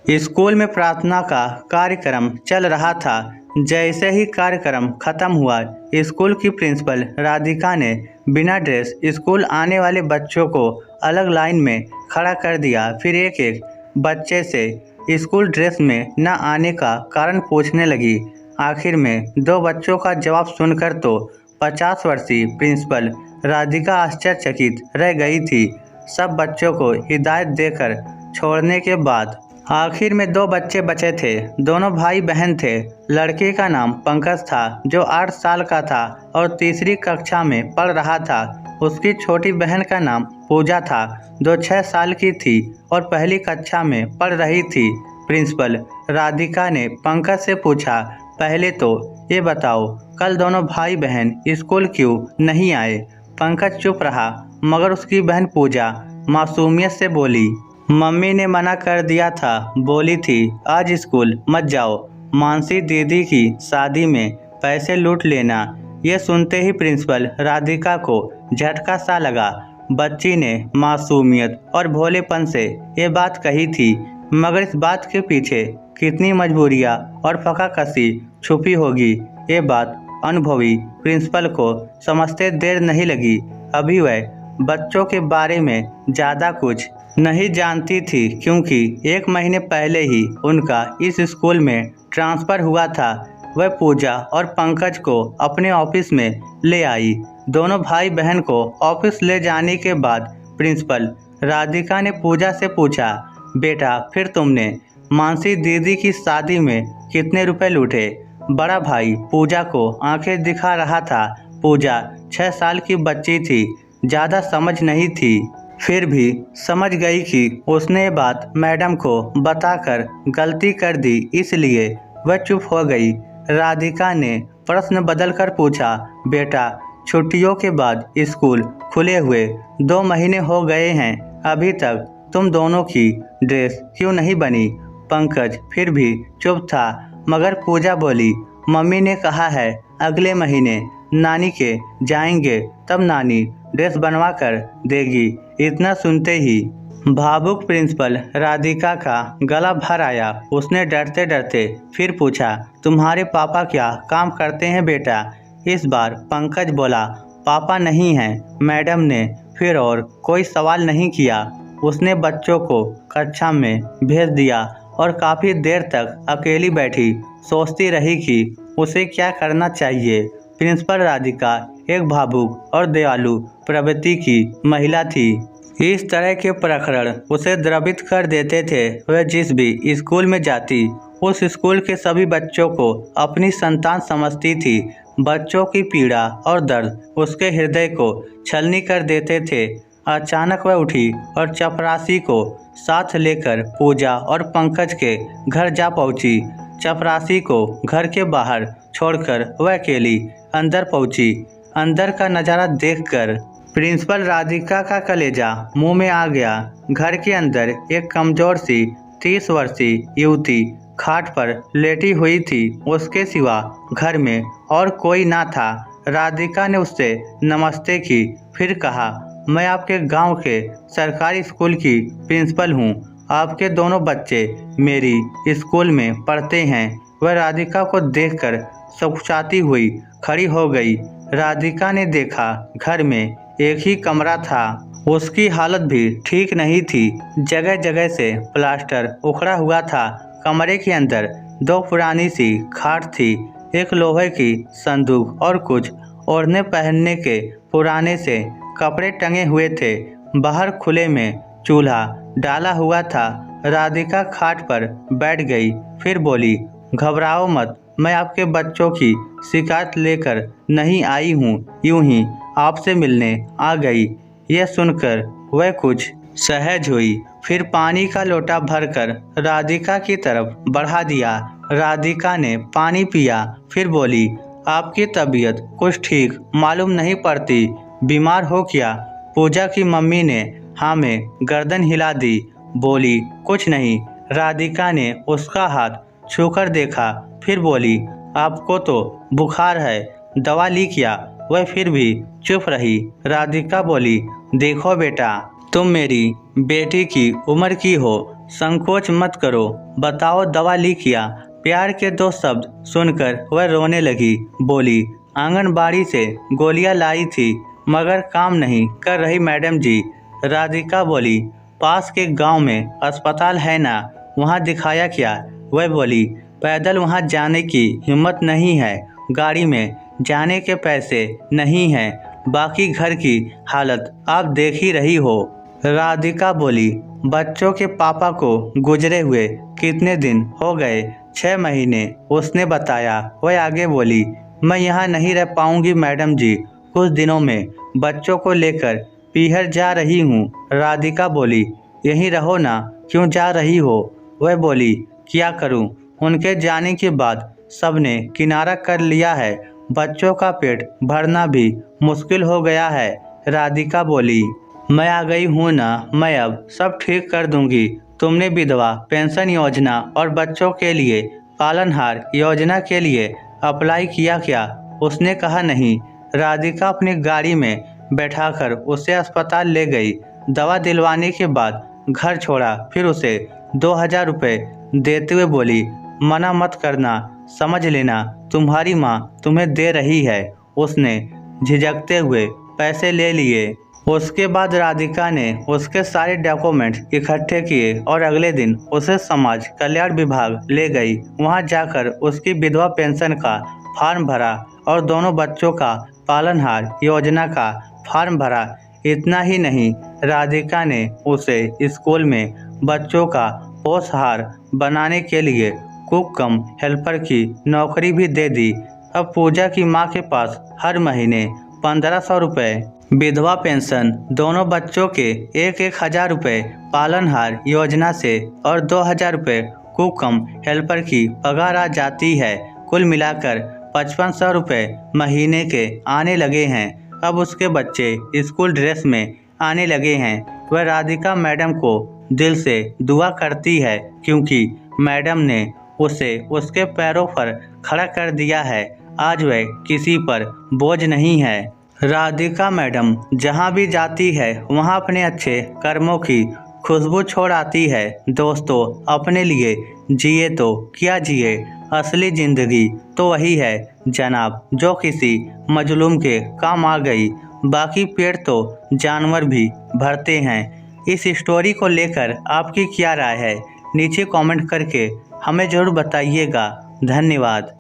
School में प्रार्थना का कार्यक्रम चल रहा था। जैसे ही कार्यक्रम खत्म हुआ, स्कूल की प्रिंसिपल राधिका ने बिना ड्रेस स्कूल आने वाले बच्चों को अलग लाइन में खड़ा कर दिया। फिर एक एक बच्चे से स्कूल ड्रेस में न आने का कारण पूछने लगी। आखिर में दो बच्चों का जवाब सुनकर तो 50 वर्षीय प्रिंसिपल राधिका आश्चर्यचकित रह गई थी। सब बच्चों को हिदायत देकर छोड़ने के बाद आखिर में दो बच्चे बचे थे। दोनों भाई बहन थे। लड़के का नाम पंकज था, जो 8 साल का था और तीसरी कक्षा में पढ़ रहा था। उसकी छोटी बहन का नाम पूजा था, जो 6 साल की थी और पहली कक्षा में पढ़ रही थी। प्रिंसिपल राधिका ने पंकज से पूछा, पहले तो ये बताओ, कल दोनों भाई बहन स्कूल क्यों नहीं आए? पंकज चुप रहा, मगर उसकी बहन पूजा मासूमियत से बोली, मम्मी ने मना कर दिया था, बोली थी आज स्कूल मत जाओ, मानसी दीदी की शादी में पैसे लूट लेना। ये सुनते ही प्रिंसिपल राधिका को झटका सा लगा। बच्ची ने मासूमियत और भोलेपन से ये बात कही थी, मगर इस बात के पीछे कितनी मजबूरियाँ और फकाकसी छुपी होगी, ये बात अनुभवी प्रिंसिपल को समझते देर नहीं लगी। अभी वह बच्चों के बारे में ज़्यादा कुछ नहीं जानती थी, क्योंकि 1 महीने पहले ही उनका इस स्कूल में ट्रांसफ़र हुआ था। वह पूजा और पंकज को अपने ऑफिस में ले आई। दोनों भाई बहन को ऑफिस ले जाने के बाद प्रिंसिपल राधिका ने पूजा से पूछा, बेटा फिर तुमने मानसी दीदी की शादी में कितने रुपए लूटे? बड़ा भाई पूजा को आंखें दिखा रहा था। पूजा 6 साल की बच्ची थी, ज़्यादा समझ नहीं थी, फिर भी समझ गई कि उसने ये बात मैडम को बताकर गलती कर दी, इसलिए वह चुप हो गई। राधिका ने प्रश्न बदलकर पूछा, बेटा छुट्टियों के बाद स्कूल खुले हुए 2 महीने हो गए हैं, अभी तक तुम दोनों की ड्रेस क्यों नहीं बनी? पंकज फिर भी चुप था, मगर पूजा बोली, मम्मी ने कहा है अगले महीने नानी के जाएंगे, तब नानी ड्रेस बनवा कर देगी। इतना सुनते ही भावुक प्रिंसिपल राधिका का गला भर आया। उसने डरते डरते फिर पूछा, तुम्हारे पापा क्या काम करते हैं बेटा? इस बार पंकज बोला, पापा नहीं हैं। मैडम ने फिर और कोई सवाल नहीं किया। उसने बच्चों को कक्षा में भेज दिया और काफ़ी देर तक अकेली बैठी सोचती रही कि उसे क्या करना चाहिए। प्रिंसिपल राधिका एक भावुक और दयालु प्रवृत्ति की महिला थी। इस तरह के प्रकरण उसे द्रवित कर देते थे। वह जिस भी स्कूल में जाती, उस स्कूल के सभी बच्चों को अपनी संतान समझती थी। बच्चों की पीड़ा और दर्द उसके हृदय को छलनी कर देते थे। अचानक वह उठी और चपरासी को साथ लेकर पूजा और पंकज के घर जा पहुंची। चपरासी को घर के बाहर छोड़कर वह अकेली अंदर पहुंची। अंदर का नज़ारा देखकर प्रिंसिपल राधिका का कलेजा मुंह में आ गया। घर के अंदर एक कमज़ोर सी 30 वर्षीय युवती खाट पर लेटी हुई थी। उसके सिवा घर में और कोई ना था। राधिका ने उससे नमस्ते की, फिर कहा, मैं आपके गांव के सरकारी स्कूल की प्रिंसिपल हूं। आपके दोनों बच्चे मेरी स्कूल में पढ़ते हैं। वह राधिका को देखकर सकुचाती हुई खड़ी हो गई। राधिका ने देखा, घर में एक ही कमरा था। उसकी हालत भी ठीक नहीं थी। जगह जगह से प्लास्टर उखड़ा हुआ था। कमरे के अंदर 2 पुरानी सी खाट थी, एक लोहे की संदूक और कुछ ओढ़ने पहनने के पुराने से कपड़े टंगे हुए थे। बाहर खुले में चूल्हा डाला हुआ था। राधिका खाट पर बैठ गई, फिर बोली, घबराओ मत, मैं आपके बच्चों की शिकायत लेकर नहीं आई हूँ, यूं ही आपसे मिलने आ गई। यह सुनकर वह कुछ सहज हुई, फिर पानी का लोटा भरकर राधिका की तरफ बढ़ा दिया। राधिका ने पानी पिया, फिर बोली, आपकी तबीयत कुछ ठीक मालूम नहीं पड़ती, बीमार हो क्या? पूजा की मम्मी ने हाँ में गर्दन हिला दी, बोली, कुछ नहीं। राधिका ने उसका हाथ छूकर देखा, फिर बोली, आपको तो बुखार है, दवा ली क्या? वह फिर भी चुप रही। राधिका बोली, देखो बेटा, तुम मेरी बेटी की उम्र की हो, संकोच मत करो, बताओ दवा ली क्या। प्यार के 2 शब्द सुनकर वह रोने लगी। बोली, आंगनबाड़ी से गोलियां लाई थी मगर काम नहीं कर रही मैडम जी। राधिका बोली, पास के गांव में अस्पताल है ना, वहां दिखाया क्या। वह बोली, पैदल वहां जाने की हिम्मत नहीं है, गाड़ी में जाने के पैसे नहीं हैं, बाकी घर की हालत आप देख ही रही हो। राधिका बोली, बच्चों के पापा को गुजरे हुए कितने दिन हो गए। 6 महीने, उसने बताया। वह आगे बोली, मैं यहाँ नहीं रह पाऊंगी मैडम जी, कुछ दिनों में बच्चों को लेकर पीहर जा रही हूँ। राधिका बोली, यहीं रहो ना, क्यों जा रही हो। वह बोली, क्या करूँ, उनके जाने के बाद सबने किनारा कर लिया है, बच्चों का पेट भरना भी मुश्किल हो गया है। राधिका बोली, मैं आ गई हूँ ना, मैं अब सब ठीक कर दूंगी। तुमने विधवा पेंशन योजना और बच्चों के लिए पालनहार योजना के लिए अप्लाई किया क्या। उसने कहा नहीं। राधिका अपनी गाड़ी में बैठाकर उसे अस्पताल ले गई। दवा दिलवाने के बाद घर छोड़ा, फिर उसे 2000 रुपये देते हुए बोली, मना मत करना, समझ लेना तुम्हारी माँ तुम्हें दे रही है। उसने झिझकते हुए पैसे ले लिए। उसके बाद राधिका ने उसके सारे डॉक्यूमेंट इकट्ठे किए और अगले दिन उसे समाज कल्याण विभाग ले गई। वहां जाकर उसकी विधवा पेंशन का फॉर्म भरा और दोनों बच्चों का पालनहार योजना का फॉर्म भरा। इतना ही नहीं, राधिका ने उसे स्कूल में बच्चों का पोषाहार बनाने के लिए कुक कम हेल्पर की नौकरी भी दे दी। अब पूजा की माँ के पास हर महीने 1500 रुपये विधवा पेंशन, दोनों बच्चों के 1,000 रुपये पालनहार योजना से और 2000 रुपये कुक कम हेल्पर की पगार आ जाती है। कुल मिलाकर 5500 रुपये महीने के आने लगे हैं। अब उसके बच्चे स्कूल ड्रेस में आने लगे हैं। वह राधिका मैडम को दिल से दुआ करती है, क्योंकि मैडम ने उसे उसके पैरों पर खड़ा कर दिया है। आज वह किसी पर बोझ नहीं है। राधिका मैडम जहाँ भी जाती है वहाँ अपने अच्छे कर्मों की खुशबू छोड़ आती है। दोस्तों, अपने लिए जिए तो क्या जिए, असली जिंदगी तो वही है जनाब जो किसी मजलूम के काम आ गई। बाकी पेट तो जानवर भी भरते हैं। इस स्टोरी को लेकर आपकी क्या राय है, नीचे कमेंट करके हमें ज़रूर बताइएगा। धन्यवाद।